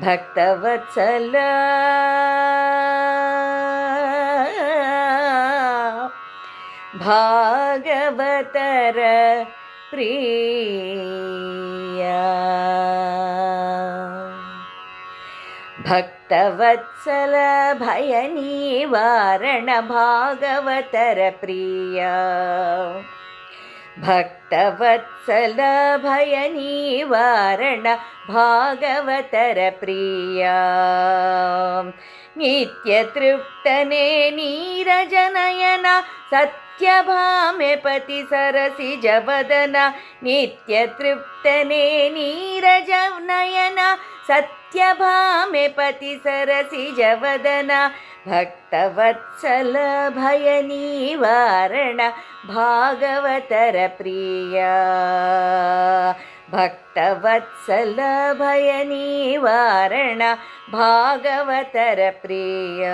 ಭಕ್ತವತ್ಸಲ ಭಾಗವತರ ಪ್ರಿಯ ಭಕ್ತವತ್ಸಲ ಭಯ ನಿವಾರಣ ಭಾಗವತರ ಪ್ರಿಯ ಭಕ್ತವತ್ಸಲ ಭಯ ನಿವಾರಣ ಭಾಗವತರ ಪ್ರಿಯ ನಿತ್ಯ ತೃಪ್ತನೇ ನೀರಜನಯನ ಸತ್ಯಭಾಮೆ ಪತಿ ಸರಸಿಜ ವದನ ನಿತ್ಯ ತೃಪ್ತನೇ ನೀರಜನಯನ ಸತ್ಯಭಾಮೆ ಪತಿ ಸರಸಿಜ ವದನ ಭಕ್ತವತ್ಸಲ ಭಯ ನಿವಾರಣ ಭಾಗವತರ ಪ್ರಿಯ ಭಕ್ತವತ್ಸಲ ಭಯ ನಿವಾರಣ ಭಾಗವತರ ಪ್ರಿಯ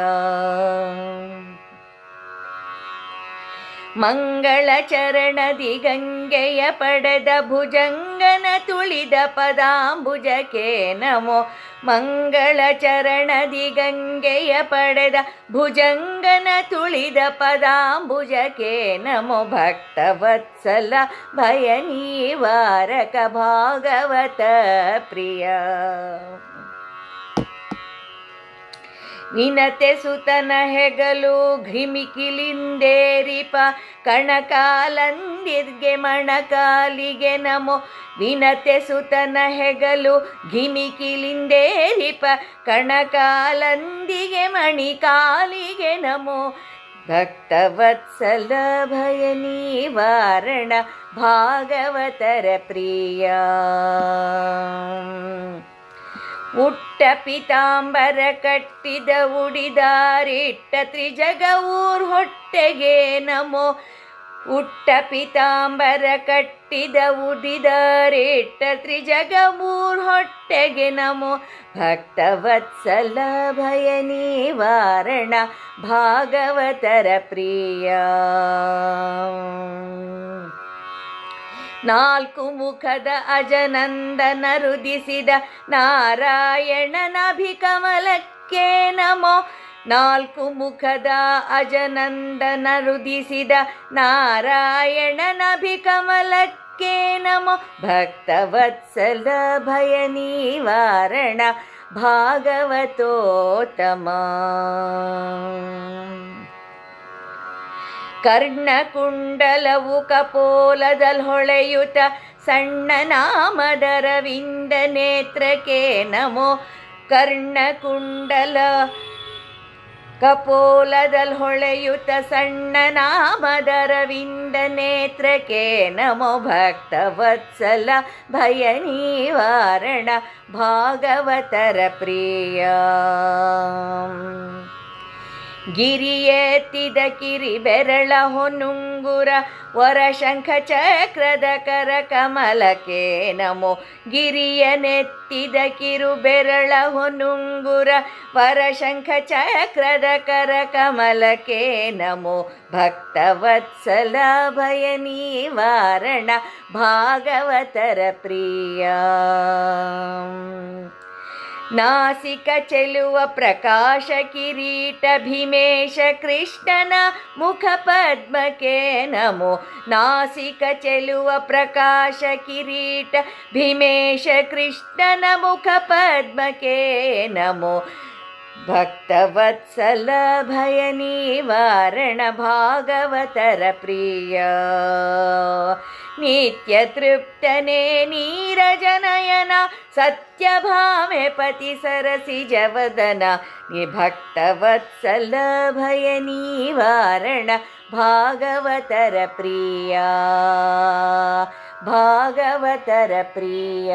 ಮಂಗಳ ಚರಣದಿ ಗಂಗೆಯ ಪಡೆದ ಭುಜಂಗನ ತುಳಿದ ಪದಾಂಬುಜಕ್ಕೆ ನಮೋ ಮಂಗಳ ಚರಣದಿ ಗಂಗೆಯ ಪಡೆದ ಭುಜಂಗನ ತುಳಿದ ಪದಾಂಬುಜಕ್ಕೆ ನಮೋ ಭಕ್ತವತ್ಸಲ ಭಯ ನಿವಾರಕ ಭಾಗವತ ಪ್ರಿಯ ವಿನತೆ ಸುತನ ಹೆಗಲು ಘಿಮಿಕಿಲಿಂದೇರಿಪ ಕಣಕಾಲಂದಿರ್ಗೆ ಮಣಕಾಲಿಗೆ ನಮೋ ವಿನತೆ ಸುತನ ಹೆಗಲು ಘಿಮಿಕಿಲಿಂದೇರಿಪ ಕಣಕಾಲಂದಿಗೆ ಮಣಿಕಾಲಿಗೆ ನಮೋ ಭಕ್ತವತ್ಸಲ ಭಯ ನಿವಾರಣ ಭಾಗವತರ ಪ್ರಿಯ ಉಟ್ಟ ಪಿತಾಂಬರ ಕಟ್ಟಿದ ಉಡಿದಾರಿಟ್ಟ ತ್ರಿಜಗವೂರ್ ಹೊಟ್ಟೆಗೆ ನಮೋ ಉಟ್ಟ ಪಿತಾಂಬರ ಕಟ್ಟಿದ ಉಡಿದಾರಿಟ್ಟ ತ್ರಿಜಗವೂರ್ ಹೊಟ್ಟೆಗೆ ನಮೋ ಭಕ್ತವತ್ಸಲ ಭಯ ನಿವಾರಣ ಭಾಗವತರ ಪ್ರಿಯ ನಾಲ್ಕು ಮುಖದ ಅಜನಂದನ ರುದಿಸಿದ ನಾರಾಯಣನಭಿಕಮಲಕ್ಕೆ ನಮೋ ನಾಲ್ಕು ಮುಖದ ಅಜನಂದನ ರುದಿಸಿದ ನಾರಾಯಣನಭಿಕಮಲಕ್ಕೆ ನಮೋ ಭಕ್ತವತ್ಸಲ ಭಯ ನಿವಾರಣ ಭಾಗವತೋತ್ತಮ ಕರ್ಣಕುಂಡಲವು ಕಪೋಲದಲ್ಲಿ ಹೊಳೆಯುತ ಸಣ್ಣ ನಾಮದರವಿಂದ ನೇತ್ರಕ್ಕೆ ನಮೋ ಕರ್ಣಕುಂಡಲ ಕಪೋಲದಲ್ಲಿ ಹೊಳೆಯುತ ಸಣ್ಣ ನಾಮದರವಿಂದ ನೇತ್ರಕ್ಕೆ ನಮೋ ಭಕ್ತವತ್ಸಲ ಭಯ ನಿವಾರಣ ಭಾಗವತರ ಪ್ರಿಯ ಗಿರಿಯೆತ್ತಿದ ಕಿರಿ ಬೆರಳ ಹೊನುಂಗುರ ವರಶಂಖ ಚಕ್ರದ ಕರ ಕಮಲಕ್ಕೆ ನಮೋ ಗಿರಿಯನೆತ್ತಿದ ಕಿರು ಬೆರಳ ಹೊನುಂಗುರ ವರಶಂಖ ಚಕ್ರದ ಕರ ಕಮಲಕ್ಕೆ ನಮೋ ಭಕ್ತವತ್ಸಲ ಭಯ ನಿವಾರಣ ಭಾಗವತರ ಪ್ರಿಯ ನಾಸಿಕ ಚೆಲುವ ಪ್ರಕಾಶ ಕಿರೀಟ ಭೀಮೇಶ ಕೃಷ್ಣನ ಮುಖ ಪದ್ಮಕ್ಕೆ ನಮೋ ನಾಸಿಕ ಚೆಲುವ ಪ್ರಕಾಶ ಕಿರೀಟ ಭೀಮೇಶ ಕೃಷ್ಣನ ಮುಖ ಪದ್ಮಕ್ಕೆ ನಮೋ ಭಕ್ತವತ್ಸಲ ಭಯ ನಿವಾರಣ ಭಾಗವತರ ಪ್ರಿಯ ನಿತ್ಯ ತೃಪ್ತನೇ ನೀರಜನಯನ ಸತ್ಯಭಾಮೆ ಪತಿ ಸರಸಿಜ ವದನ ಭಕ್ತವತ್ಸಲ ಭಯ ನಿವಾರಣ ಭಾಗವತರ ಪ್ರಿಯ ಭಾಗವತರ ಪ್ರಿಯ